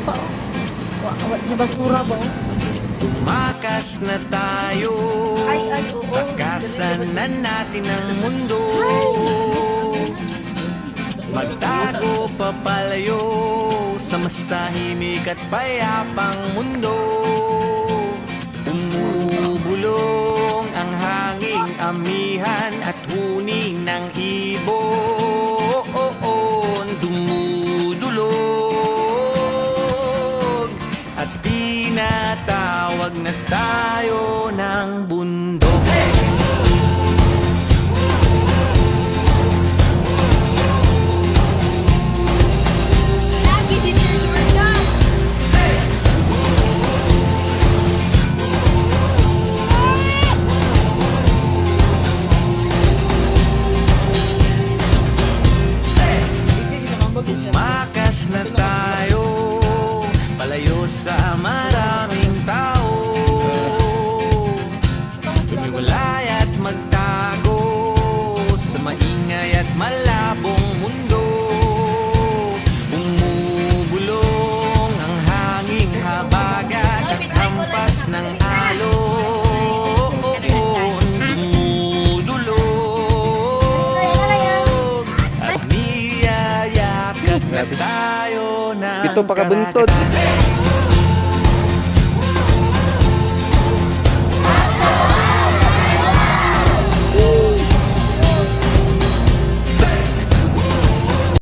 pa. Sa basura ba? Tumakas na tayo, Oo. takasan na natin ang mundo. Magtago papalayo sa mas tahimik at payapang mundo. Umubulong ang hanging amihan at huni ng ibon. Dumudulog at tinatawag na tayo ng bundok. Lagi din yung Jordan. Tumakas na tayo, palayo sa maraming tao. Lumiwalay at magtago sa maingay at malabong mundo. Bumubulong ang hanging habagat at hampas ng alon. Dumudulog at niyayakap na tayo ng Pito pa kabuntod. karagatan.